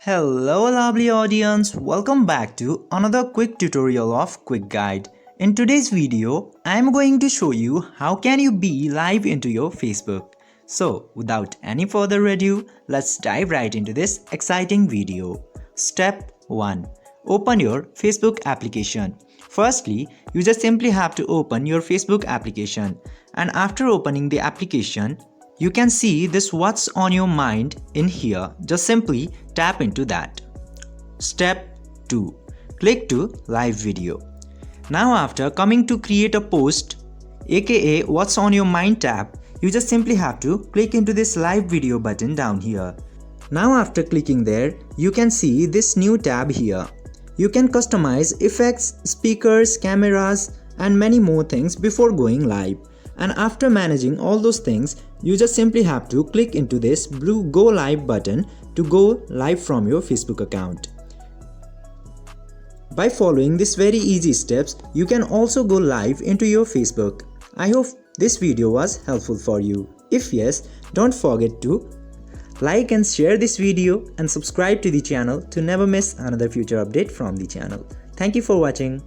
Hello lovely audience, welcome back to another quick tutorial of Quick Guide. In today's video, I am going to show you how can you be live into your Facebook. So without any further ado, let's dive right into this exciting video. Step 1. Open your Facebook application. Firstly, you just simply have to open your Facebook application, and after opening the application, you can see this what's on your mind in here. Just simply tap into that. Step 2. Click to live video. Now after coming to create a post, aka what's on your mind tab, you just simply have to click into this live video button down here. Now after clicking there, you can see this new tab here. You can customize effects, speakers, cameras and many more things before going live. And after managing all those things, you just simply have to click into this blue Go Live button to go live from your Facebook account. By following these very easy steps, you can also go live into your Facebook. I hope this video was helpful for you. If yes, don't forget to like and share this video and subscribe to the channel to never miss another future update from the channel. Thank you for watching.